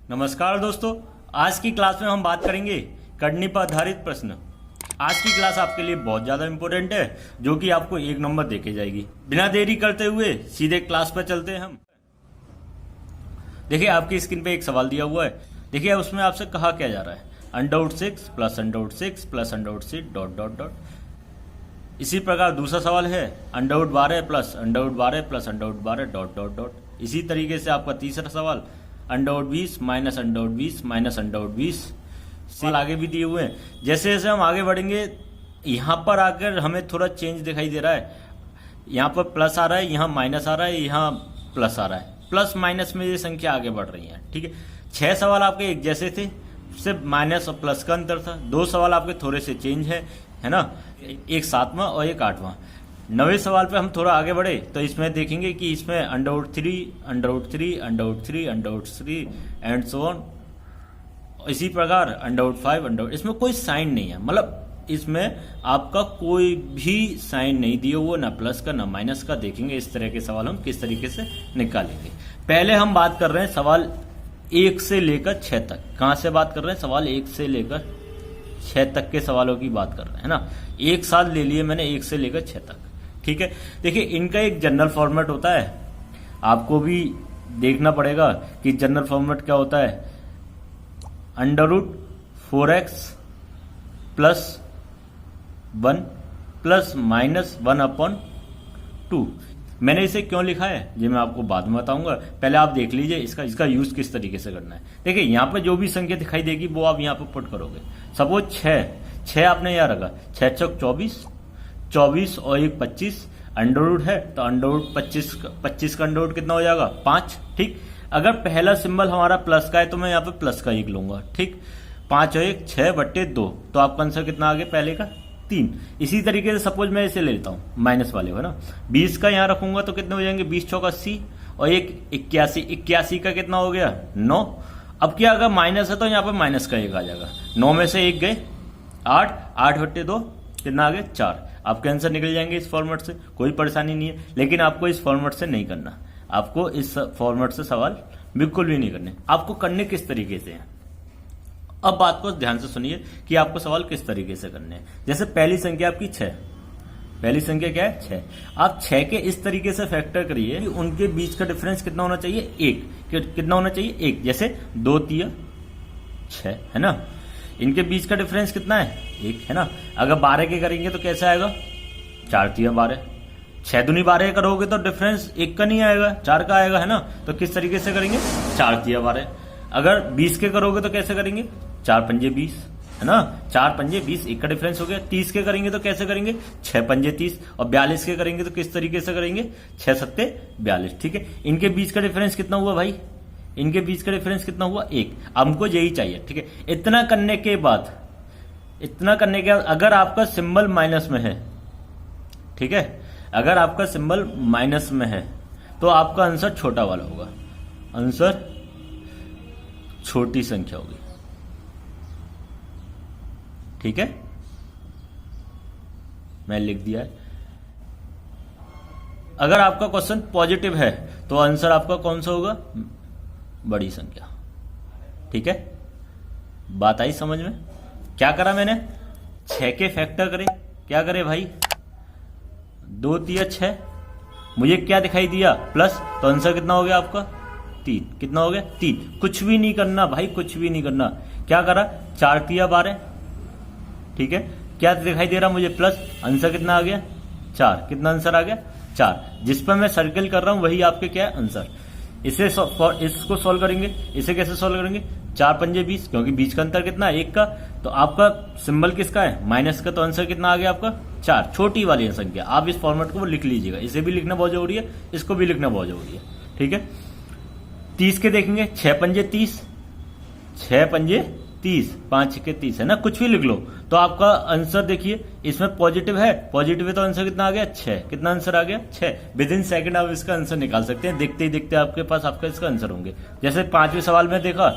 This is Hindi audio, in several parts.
नमस्कार दोस्तों, आज की क्लास में हम बात करेंगे करनी पर आधारित प्रश्न। आज की क्लास आपके लिए बहुत ज्यादा इंपॉर्टेंट है, जो कि आपको 1 नंबर देके जाएगी। बिना देरी करते हुए सीधे क्लास पर चलते हैं हम। देखिए, आपकी स्क्रीन पे एक सवाल दिया हुआ है। देखिए, उसमें आपसे कहा क्या जा रहा है, √6 plus √6 plus √6 dot dot dot. इसी प्रकार दूसरा सवाल है √12 plus √12 plus √12 dot dot dot. इसी तरीके से आपका तीसरा सवाल √20 माइनस √20 माइनस √20 सवाल आगे भी दिए हुए हैं। जैसे जैसे हम आगे बढ़ेंगे, यहाँ पर आकर हमें थोड़ा चेंज दिखाई दे रहा है। यहाँ पर प्लस आ रहा है, यहाँ माइनस आ रहा है, यहाँ प्लस आ रहा है। प्लस माइनस में ये संख्या आगे बढ़ रही है। ठीक है, 6 सवाल आपके एक जैसे थे, सिर्फ माइनस और प्लस का अंतर था। 2 सवाल आपके थोड़े से चेंज है ना, एक 7वां और एक 8वां। 9वें सवाल पे हम थोड़ा आगे बढ़े तो इसमें देखेंगे कि इसमें √3 √3 √3 √3 एंड सो ऑन। इसी प्रकार √5 इसमें कोई साइन नहीं है, मतलब इसमें आपका कोई भी साइन नहीं दिया हुआ, ना प्लस का ना माइनस का। देखेंगे इस तरह के सवाल हम किस तरीके से निकालेंगे। पहले हम बात कर रहे हैं सवाल 1 से लेकर 6 तक। कहां से बात कर रहे हैं? सवाल 1 से लेकर 6 तक के सवालों की बात कर रहे हैं ना। एक साल ले लिए मैंने 1 से लेकर 6 तक। ठीक है, देखिए इनका एक जनरल फॉर्मेट होता है, आपको भी देखना पड़ेगा कि जनरल फॉर्मेट क्या होता है। √4x plus 1 plus minus 1/2। मैंने इसे क्यों लिखा है ये मैं आपको बाद में बताऊंगा। पहले आप देख लीजिए इसका यूज किस तरीके से करना है। देखिए, यहाँ पे जो भी संख्या दिखाई देगी वो आप यहाँ पे पुट करोगे। सपोज 6 आपने यहाँ रखा, 6 चौक 24 और 1 25 अंडर है, तो √25 का अंडर कितना हो जाएगा? 5। ठीक, अगर पहला सिंबल हमारा प्लस का है तो मैं यहाँ पे प्लस का 1 लूंगा। ठीक, 5 और 1 6/2, तो आपका आंसर कितना आ गया? पहले का 3। इसी तरीके से सपोज मैं इसे ले लेता हूँ माइनस वाले, है ना। 20 का यहाँ रखूंगा तो कितने हो जाएंगे? 20 चौक 80 और 1 81 का कितना हो गया? 9। अब क्या, अगर माइनस है तो यहाँ पे माइनस का 1 आ जाएगा। 9 में से 1 गए 8/2 कितना आ गया? 4। आपके आंसर निकल जाएंगे इस फॉर्मेट से, कोई परेशानी नहीं है। लेकिन आपको इस फॉर्मेट से नहीं करना, आपको इस फॉर्मेट से सवाल बिल्कुल भी नहीं करने। आपको करने किस तरीके से हैं, अब बात को ध्यान से सुनिए कि आपको सवाल किस तरीके से करने हैं। जैसे पहली संख्या आपकी 6, पहली संख्या क्या है? 6। आप 6 के इस तरीके से फैक्टर करिए कि उनके बीच का डिफरेंस कितना होना चाहिए? 1। कितना होना चाहिए? 1। जैसे 2 तिया 6 है ना, इनके बीच का डिफरेंस कितना है? 1 है ना। अगर 12 के करेंगे तो कैसे आएगा? 4 तिया 12। 6 दूनी 12 करोगे तो डिफरेंस 1 का नहीं आएगा, 4 का आएगा, है ना। तो किस तरीके से करेंगे? 4 तिया 12। अगर 20 के करोगे तो कैसे करेंगे? 4 पंजे 20, है ना। 4 पंजे 20, 1 का डिफरेंस हो गया। 30 के करेंगे तो कैसे करेंगे? 6 पंजे 30। और 42 के करेंगे तो किस तरीके से करेंगे? 6 सत्ते 42। ठीक है, इनके बीच का डिफरेंस कितना हुआ भाई? इनके बीच का डिफरेंस कितना हुआ? 1। हमको यही चाहिए। ठीक है, इतना करने के बाद अगर आपका सिंबल माइनस में है, ठीक है, अगर आपका सिंबल माइनस में है तो आपका आंसर छोटा वाला होगा, आंसर छोटी संख्या होगी। ठीक है, मैं लिख दिया है। अगर आपका क्वेश्चन पॉजिटिव है तो आंसर आपका कौन सा होगा? बड़ी संख्या। ठीक है, बात आई समझ में? क्या करा मैंने? 6 के फैक्टर करे। क्या करे भाई? 2 तिया 6, मुझे क्या दिखाई दिया? प्लस, तो आंसर कितना हो गया आपका? 3। कितना हो गया? 3। कुछ भी नहीं करना भाई, कुछ भी नहीं करना। क्या करा? 4 तिया 12। ठीक है, क्या दिखाई दे रहा मुझे? प्लस, आंसर कितना आ गया? 4। कितना आंसर आ गया? 4। जिस पर मैं सर्कल कर रहा हूं वही आपके क्या है? आंसर। इसको सॉल्व करेंगे। इसे कैसे सॉल्व करेंगे? 4 पंजे 20, क्योंकि बीच का अंतर कितना है? 1 का। तो आपका सिंबल किसका है? माइनस का। तो आंसर कितना आ गया आपका? 4। छोटी वाली संख्या। आप इस फॉर्मेट को लिख लीजिएगा, इसे भी लिखना बहुत जरूरी है, इसको भी लिखना बहुत जरूरी है। ठीक है, 30 के देखेंगे, 6 पंजे 30, 6 पंजे 30, 5 के 30, है ना। कुछ भी लिख लो तो आपका आंसर देखिए, इसमें पॉजिटिव है तो आंसर कितना आ गया? 6। कितना आंसर आ गया? 6। विद इन सेकंड आप इसका आंसर निकाल सकते हैं। देखते ही देखते आपके पास आपका इसका आंसर होंगे। जैसे 5वें सवाल में देखा,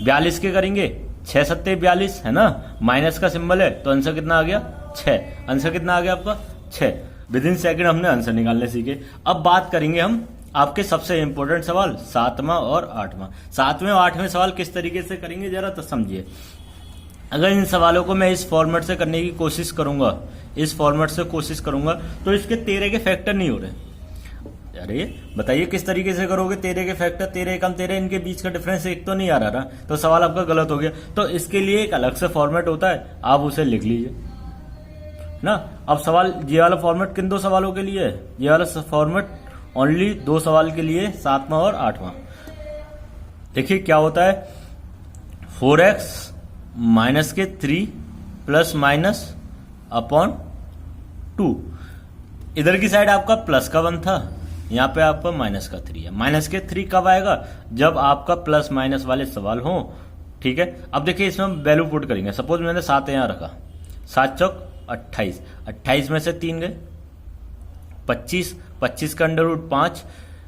42 के करेंगे, 6 सत्ते 42, है ना। माइनस का सिंबल है तो आंसर कितना आ गया? 6। आंसर कितना आ गया आपका? 6। विद इन सेकंड हमने आंसर निकालने सीखे। अब बात करेंगे हम आपके सबसे इंपॉर्टेंट सवाल 7वां और 8वां। 7वें और 8वें सवाल किस तरीके से करेंगे जरा तो समझिए। अगर इन सवालों को मैं इस फॉर्मेट से करने की कोशिश करूंगा, इस फॉर्मेट से कोशिश करूंगा, तो इसके 13 के फैक्टर नहीं हो रहे। अरे बताइए किस तरीके से करोगे? 13 के फैक्टर, 13 कम 13, इनके बीच का डिफरेंस एक तो नहीं आ रहा ना, तो सवाल आपका गलत हो गया। तो इसके लिए एक अलग से फॉर्मेट होता है, आप उसे लिख लीजिए ना। अब सवाल, ये वाला फॉर्मेट किन 2 सवालों के लिए है? ये वाला फॉर्मेट ओनली 2 सवाल के लिए, 7वां और 8वां। देखिए क्या होता है, 4x माइनस के 3 प्लस माइनस अपॉन 2। इधर की साइड आपका प्लस का 1 था, यहां पे आपका माइनस का 3 है। माइनस के 3 कब आएगा? जब आपका प्लस माइनस वाले सवाल हो, ठीक है। अब देखिए इसमें हम वैल्यू पुट करेंगे। सपोज मैंने 7 यहां रखा, 7 चौक 28, 28 में से 3 गए 25, 25 का अंडर रूट 5।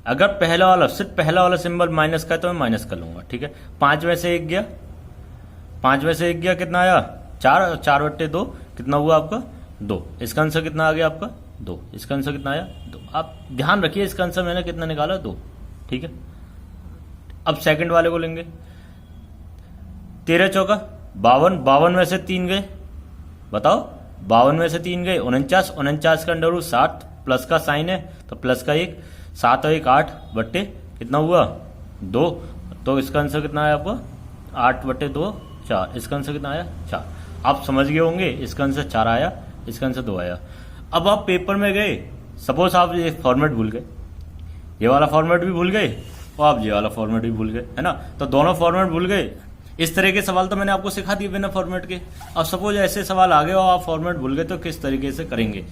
अगर पहला वाला, सिर्फ पहला वाला सिंबल माइनस का है तो मैं माइनस कर लूंगा, ठीक है। 5 में से 1 गया, 5 में से 1 गया, कितना आया? 4, 4/2 कितना हुआ आपका? 2। इसका आंसर कितना आ गया आपका? 2। इसका आंसर कितना आया? 2। आप ध्यान रखिए इसका आंसर मैंने कितना निकाला? 2, ठीक है। अब सेकंड वाले को लेंगे, 13 चौका 52, 52 में से 3 गए, बताओ 52 में से 3 गए 49, 49 का अंडर रूट 60, प्लस का साइन है तो प्लस का 1, 7 और 1 8 बट्टे कितना हुआ? 2। तो इसका आंसर कितना आया आपका? 8/2 4। इसका आंसर कितना आया? 4। आप समझ गए होंगे, इसका आंसर 4 आया, इसका आंसर 2 आया। अब आप पेपर में गए, सपोज आप ये फॉर्मेट भूल गए, ये वाला फॉर्मेट भी भूल गए और आप ये वाला फॉर्मेट भी भूल गए, है ना। तो दोनों फॉर्मेट भूल गए। इस तरह के सवाल तो मैंने आपको सिखा दिए बिना फॉर्मेट के। अब सपोज ऐसे सवाल आ गए और आप फॉर्मेट भूल गए तो किस तरीके से करेंगे?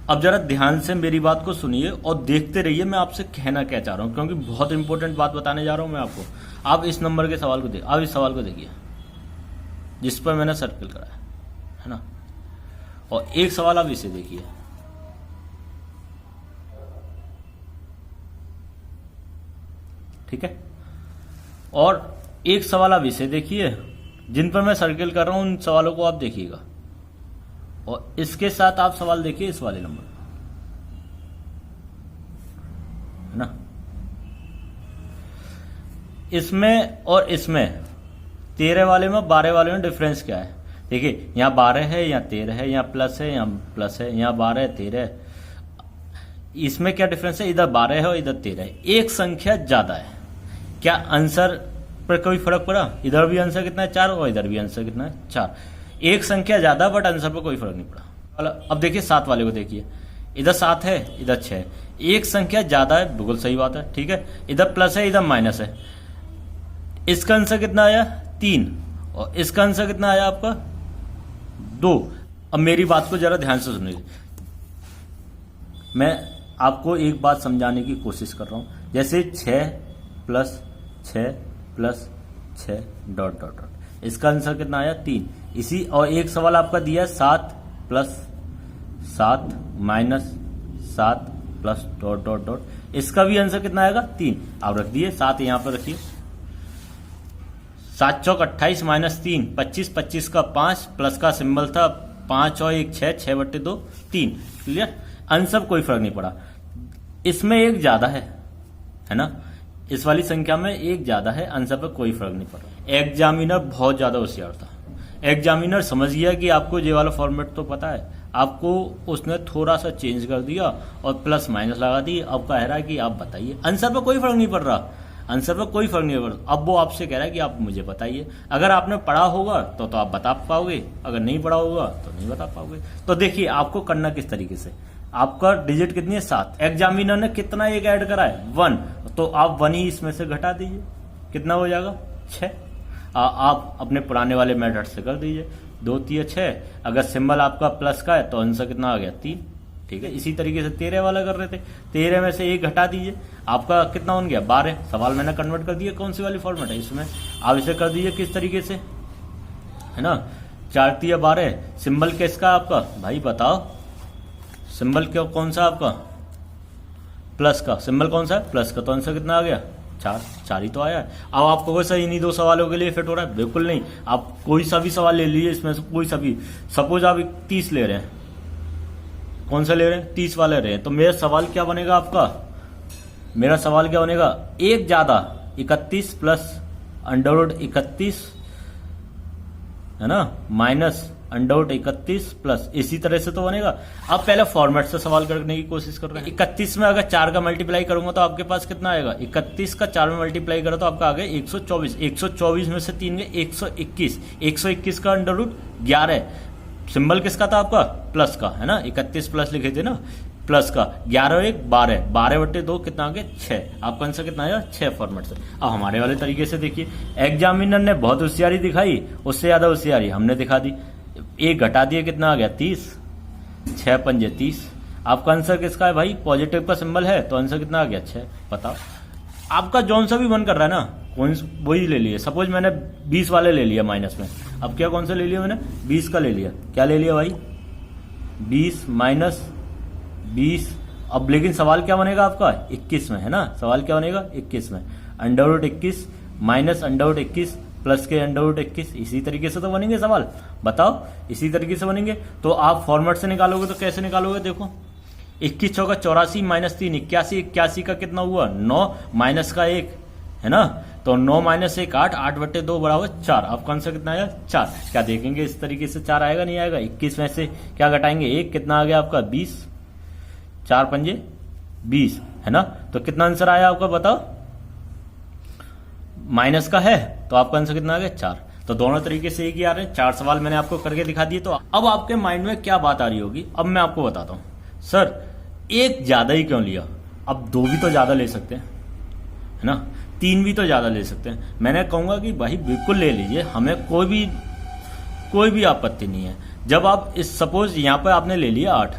अब जरा ध्यान से मेरी बात को सुनिए और देखते रहिए मैं आपसे कहना क्या चाह रहा हूं, क्योंकि बहुत इंपॉर्टेंट बात बताने जा रहा हूं मैं आपको। आप इस नंबर के सवाल को देखिए, आप इस सवाल को देखिए जिस पर मैंने सर्कल कराया है ना, और एक सवाल आप इसे देखिए, ठीक है। और एक सवाल आप इसे देखिए, जिन पर मैं सर्कल कर रहा हूं उन सवालों को आप देखिएगा, और इसके साथ आप सवाल देखिए इस वाले नंबर, है ना। इसमें और इसमें 13 वाले में 12 वाले में डिफरेंस क्या है? देखिए यहां 12 है, यहां 13 है, यहां प्लस है, यहां प्लस है, यहां 12 है, 13 है। इसमें क्या डिफरेंस है? इधर 12 है और इधर 13 है। एक संख्या ज्यादा है। क्या आंसर पर कोई फर्क पड़ा? इधर भी आंसर कितना है? 4, और इधर भी आंसर कितना है? 4। एक संख्या ज्यादा बट आंसर पर कोई फर्क नहीं पड़ा। अब देखिए 7 वाले को देखिए, इधर 7 है, इधर 6 है। एक संख्या ज्यादा है, बिल्कुल सही बात है, ठीक है। इधर प्लस है, इधर माइनस है। इसका आंसर कितना आया? 3, और इसका आंसर कितना आया आपका? 2। अब मेरी बात को जरा ध्यान से सुनिए, मैं आपको एक बात समझाने की कोशिश कर रहा हूं। जैसे 6 plus 6 plus 6 dot dot dot, इसका आंसर कितना आया? 3। इसी और एक सवाल आपका दिया 7 plus 7 minus 7 plus dot dot dot, इसका भी आंसर कितना आएगा? 3। आप रख दिए 7 यहां पर रखिए। 7 चौक 28 माइनस 3 25, 25 का 5 प्लस का सिंबल था 5 और 1 6, 6/2 3। क्लियर? आंसर कोई फर्क नहीं पड़ा। इसमें एक ज्यादा है ना, इस वाली संख्या में एक ज्यादा है, आंसर पर कोई फर्क नहीं पड़ा। एग्जामिनर बहुत ज्यादा होशियार था। एग्जामिनर समझ गया कि आपको ये वाला फॉर्मेट तो पता है, आपको उसने थोड़ा सा चेंज कर दिया और प्लस माइनस लगा दी। अब कह रहा है कि आप बताइए, आंसर पर कोई फर्क नहीं पड़ रहा, आंसर पर कोई फर्क नहीं पड़ रहा। अब वो आपसे कह रहा है कि आप मुझे बताइए। अगर आपने पढ़ा होगा तो आप बता पाओगे, अगर नहीं पढ़ा होगा तो नहीं बता पाओगे। तो देखिए आपको करना किस तरीके से, आपका डिजिट कितनी है? 7। एग्जामिनर ने कितना एक ऐड करा है? 1, तो आप 1 ही इसमें से घटा दीजिए, कितना हो जाएगा? 6। आप अपने पुराने वाले मेथड से कर दीजिए, 2 3 6। अगर सिंबल आपका प्लस का है तो आंसर कितना आ गया? 3, ठीक है। इसी तरीके से 13 वाला कर रहे थे, 13 में से 1 घटा दीजिए, आपका कितना बन गया? 12। सवाल मैंने कन्वर्ट कर दिया, कौन सी वाली फॉर्मेट है इसमें, आप इसे कर दीजिए किस तरीके से, है ना। 4 3 12। सिंबल किसका आपका? भाई बताओ, सिंबल क्यों कौन सा आपका? प्लस का। सिंबल कौन सा है? प्लस का। तो आंसर कितना आ गया? 4 ही तो आया है। अब आपको कोई सा इन्हीं 2 सवालों के लिए फिट हो रहा है? बिल्कुल नहीं। आप कोई सा भी सवाल ले लीजिए इसमें से, कोई सा भी। सपोज आप 30 ले रहे हैं, कौन सा ले रहे हैं? 30 वाले रहे हैं, तो मेरा सवाल क्या बनेगा आपका? मेरा सवाल क्या बनेगा, एक ज्यादा 31 प्लस अंडर 31 है ना, माइनस अंडर 31 प्लस, इसी तरह से तो बनेगा। अब पहले फॉर्मेट से सवाल करने की कोशिश कर रहे हैं। 31 में अगर 4 का मल्टीप्लाई करूंगा तो आपके पास कितना आएगा, 31 का 4 में मल्टीप्लाई करो तो आपका आ गया 124। 124 में से 3 गए 121। 121 का अंडर रूट 11, सिंबल किसका था आपका, प्लस का, है ना। 31 प्लस लिखे थे ना, प्लस का 11 1 12, 12/2 कितना आ गया 6। आपका आंसर कितना आया 6 फॉर्मेट से। अब हमारे वाले तरीके से देखिए, एग्जामिनर ने बहुत होशियारी दिखाई, उससे ज्यादा होशियारी हमने दिखा दी। एक घटा दिए कितना आ गया 30, 6 पंजे 30। आपका आंसर किसका है भाई, पॉजिटिव का सिंबल है तो आंसर कितना आ गया 6। बताओ आपका जौन सा भी मन कर रहा है ना, कौन वही ले लिए। सपोज मैंने 20 वाले ले लिया माइनस में, अब क्या कौन सा ले लिया मैंने, 20 का ले लिया। क्या ले लिया भाई, 20 माइनस 20। अब लेकिन सवाल क्या बनेगा आपका 21 में, है ना। सवाल क्या बनेगा 21 में, under root 21 minus under root 21 plus के अंडर रूट 21। इसी तरीके से तो बनेंगे सवाल, बताओ इसी तरीके से बनेंगे। तो आप फॉर्मेट से निकालोगे तो कैसे निकालोगे, देखो 21 चौका 84 माइनस 3 81। 81 का कितना हुआ 9 माइनस का 1, है ना। तो 9 माइनस 1 8, 8/2 बराबर 4। आपका आंसर कितना आया 4। क्या देखेंगे इस तरीके से 4 आएगा नहीं आएगा। 21 में से क्या घटाएंगे 1, कितना आ गया आपका 20, 4 पंजे 20, है ना। तो कितना आंसर आया आपका बताओ, माइनस का है तो आपका आंसर कितना आ गया 4। तो दोनों तरीके से एक ही आ रहे हैं। 4 सवाल मैंने आपको करके दिखा दिए। तो अब आपके माइंड में क्या बात आ रही होगी, अब मैं आपको बताता हूं। सर एक ज्यादा ही क्यों लिया, अब 2 भी तो ज्यादा ले सकते हैं, है ना, 3 भी तो ज्यादा ले सकते हैं। मैंने कहूंगा कि भाई बिल्कुल ले लीजिए, हमें कोई भी आपत्ति नहीं है। जब आप इस सपोज यहां पर आपने ले लिया 8,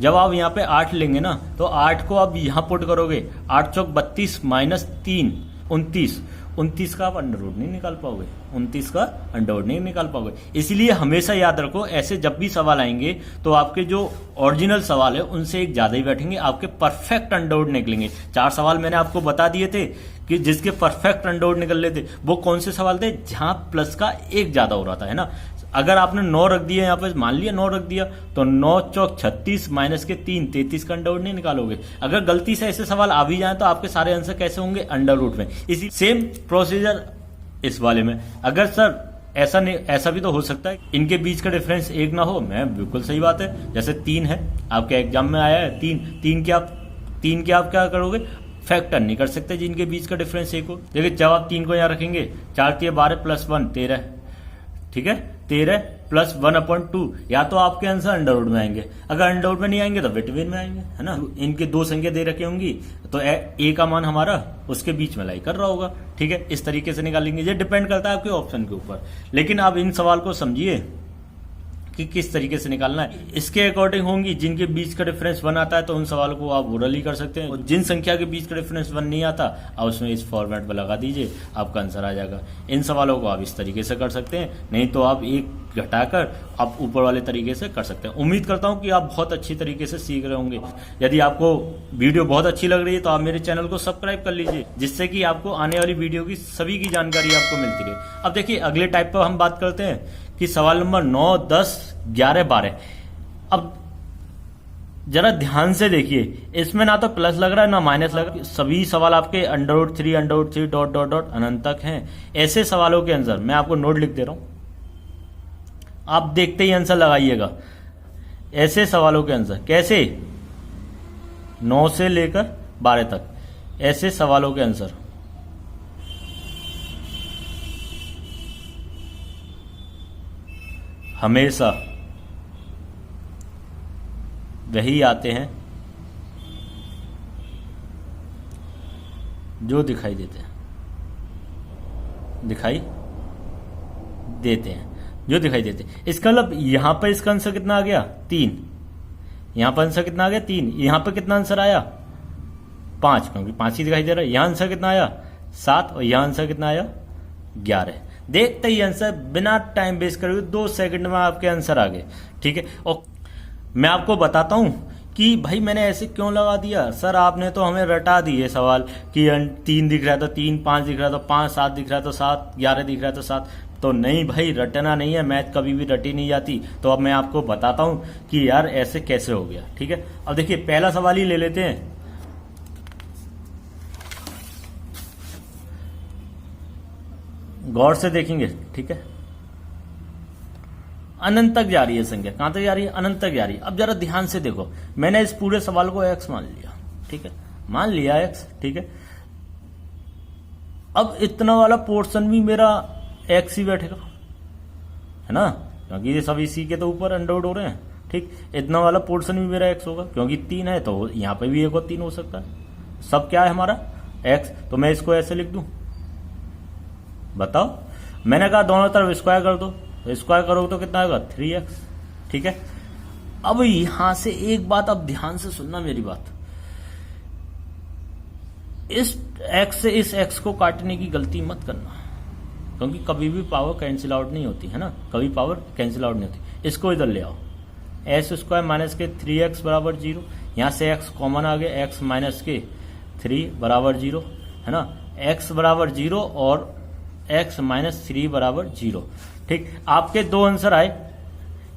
जब आप यहाँ पे 8 लेंगे ना तो 8 को आप यहां पुट करोगे, 8 चौक 32 माइनस 3 29। 29 का आप अंडर रूट नहीं निकाल पाओगे, 29 का अंडर रूट नहीं निकाल पाओगे। इसलिए हमेशा याद रखो, ऐसे जब भी सवाल आएंगे तो आपके जो ओरिजिनल सवाल है उनसे एक ज्यादा ही बैठेंगे, आपके परफेक्ट अंडर रूट निकलेंगे। 4 सवाल मैंने आपको बता दिए थे कि जिसके परफेक्ट अंडर रूट निकल रहे थे। वो कौन से सवाल थे, जहां प्लस का 1 ज्यादा हो रहा था, है ना। अगर आपने 9 रख दिया यहाँ पे, मान लिया 9 रख दिया, तो 9 चौक 36 माइनस के 3 33 का अंडर रूट नहीं निकालोगे। अगर गलती से ऐसे सवाल आ भी जाए तो आपके सारे आंसर कैसे होंगे, अंडर रूट में। इसी सेम प्रोसीजर इस वाले में। अगर सर ऐसा नहीं, ऐसा भी तो हो सकता है इनके बीच का डिफरेंस 1 ना हो, मैं बिल्कुल सही बात है। जैसे 3 है, आपके एग्जाम में आया है 3 के आप क्या करोगे, फैक्टर नहीं कर सकते जिनके बीच का डिफरेंस 1 हो। देखिए जब आप 3 को यहाँ रखेंगे, 4 3 12 प्लस 1 13, ठीक है, 13 प्लस 1/2, या तो आपके आंसर अंडर रूट में आएंगे। अगर अंडर रूट में नहीं आएंगे तो बिटवीन में आएंगे, है ना। इनके 2 संख्या दे रखी होंगी तो ए का मान हमारा उसके बीच में लाई कर रहा होगा, ठीक है। इस तरीके से निकालेंगे, ये डिपेंड करता है आपके ऑप्शन के ऊपर। लेकिन आप इन सवाल को समझिए कि किस तरीके से निकालना है। इसके अकॉर्डिंग होंगी, जिनके बीच का डिफरेंस 1 आता है तो उन सवालों को आप ओरली कर सकते हैं, और जिन संख्या के बीच का डिफरेंस 1 नहीं आता आप उसमें इस फॉर्मेट पर लगा दीजिए, आपका आंसर आ जाएगा। इन सवालों को आप इस तरीके से कर सकते हैं, नहीं तो आप 1 घटाकर आप ऊपर वाले तरीके से कर सकते हैं। उम्मीद करता हूं कि आप बहुत अच्छी तरीके से सीख रहे होंगे। यदि आपको वीडियो बहुत अच्छी लग रही है तो आप मेरे चैनल को सब्सक्राइब कर लीजिए, जिससे कि आपको आने वाली वीडियो की सभी की जानकारी आपको मिलती रहे। अब देखिए अगले टाइप पर हम बात करते हैं कि सवाल नंबर 9 10 11 12। अब जरा ध्यान से देखिए, इसमें ना तो प्लस लग रहा है ना माइनस लग रहा है। सभी सवाल आपके under root 3 dot dot dot अनंत तक हैं। ऐसे सवालों के आंसर मैं आपको नोट लिख दे रहा हूं, आप देखते ही आंसर लगाइएगा। ऐसे सवालों के आंसर कैसे, 9 से लेकर 12 तक, ऐसे सवालों के आंसर हमेशा वही आते हैं जो दिखाई देते हैं, जो दिखाई देते हैं। इसका मतलब यहां पर इसका आंसर कितना आ गया 3, यहां पर आंसर कितना आ गया 3, यहां पर कितना आंसर आया 5, क्योंकि 5 ही दिखाई दे रहा है। यहां आंसर कितना आया 7 और यहां आंसर कितना आया 11। देखते ही आंसर, बिना टाइम वेस्ट करे 2 सेकंड में आपके आंसर आ गए, ठीक है। और मैं आपको बताता हूं कि भाई मैंने ऐसे क्यों लगा दिया। सर आपने तो हमें रटा दिए सवाल कि 3 दिख रहा है तो 3, 5 दिख रहा है तो 5, 7 दिख रहा है तो 7, 11 दिख रहा है तो 7। तो नहीं भाई, रटना नहीं है, मैथ कभी भी रटी नहीं जाती। तो अब मैं आपको बताता हूं कि यार ऐसे कैसे हो गया, ठीक है। अब देखिए पहला सवाल ही ले लेते हैं। गौर से देखेंगे, ठीक है, अनंत तक जा रही है संख्या। कहां तक जा रही है? अनंत तक जा रही है। अब जरा ध्यान से देखो, मैंने इस पूरे सवाल को x मान लिया, ठीक है, मान लिया x, ठीक है। अब इतना वाला पोर्शन भी मेरा x ही बैठेगा, है ना, क्योंकि ये सब इसी के तो ऊपर अंडरवुड हो रहे हैं, ठीक। इतना वाला पोर्शन भी मेरा x होगा, क्योंकि 3 है तो यहां पे भी 1 और 3 हो सकता है। सब क्या है हमारा? x। तो मैं इसको ऐसे लिख दूं, बताओ। मैंने कहा दोनों तरफ स्क्वायर कर दो, स्क्वायर करोगे तो कितना आएगा? 3x, ठीक है। अब यहां से एक बात अब ध्यान से सुनना मेरी बात, इस x से इस x को काटने की गलती मत करना, क्योंकि कभी भी पावर कैंसिल आउट नहीं होती है ना, कभी पावर कैंसिल आउट नहीं होती। इसको इधर ले आओ, एक्स स्क्वायर माइनस के 3x बराबर 0, यहां से x कॉमन आ गया, x माइनस के 3 बराबर 0, है ना, x बराबर 0 और x माइनस 3 बराबर 0, ठीक। आपके दो आंसर आए,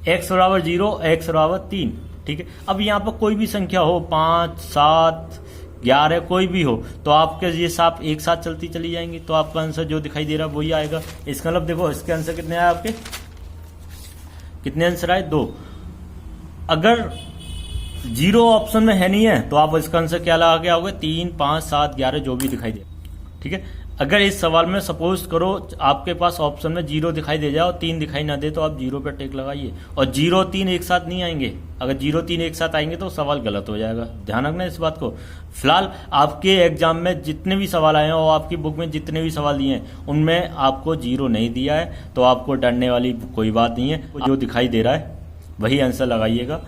x बराबर 0, x बराबर 3, ठीक है। अब यहां पर कोई भी संख्या हो, 5, 7, 11 कोई भी हो, तो आपके ये साथ एक साथ चलती चली जाएंगी, तो आपका आंसर जो दिखाई दे रहा है वही आएगा। इसका मतलब देखो, इसके आंसर कितने आए आपके? कितने आंसर आए? 2। अगर 0 ऑप्शन में है नहीं है तो आप इसका आंसर क्या लगा के आओगे? 3, 5, 7, 11 जो भी दिखाई दे, ठीक है। अगर इस सवाल में सपोज करो आपके पास ऑप्शन में 0 दिखाई दे जाए और 3 दिखाई ना दे, तो आप 0 पे टिक लगाइए। और 0, 3 एक साथ नहीं आएंगे, अगर 0, 3 एक साथ आएंगे तो सवाल गलत हो जाएगा, ध्यान रखना इस बात को। फिलहाल आपके एग्जाम में जितने भी सवाल आए हैं और आपकी बुक में जितने भी सवाल दिए हैं उनमें आपको 0 नहीं दिया है, तो आपको डरने वाली कोई बात नहीं है। जो दिखाई दे रहा है वही आंसर लगाइएगा,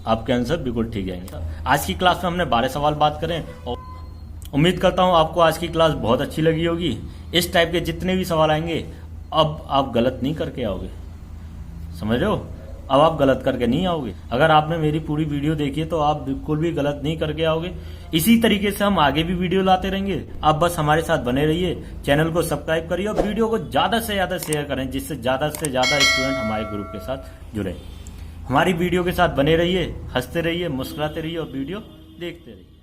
आपके आंसर बिल्कुल ठीक जाएंगे। आज की क्लास में हमने 12 सवाल बात करें और उम्मीद करता हूं आपको आज की क्लास बहुत अच्छी लगी होगी। इस टाइप के जितने भी सवाल आएंगे अब आप गलत नहीं करके आओगे, समझ रहे हो? अब आप गलत करके नहीं आओगे। अगर आपने मेरी पूरी वीडियो देखी है तो आप बिल्कुल भी गलत नहीं करके आओगे। इसी तरीके से हम आगे भी वीडियो लाते रहेंगे, आप बस हमारे साथ बने रहिए। चैनल को सब्सक्राइब करिए और वीडियो को ज्यादा से ज्यादा शेयर करें, जिससे ज्यादा से ज्यादा स्टूडेंट हमारे ग्रुप के साथ जुड़े। हमारी वीडियो के साथ बने रहिए, हंसते रहिए, मुस्कुराते रहिए और वीडियो देखते रहिए।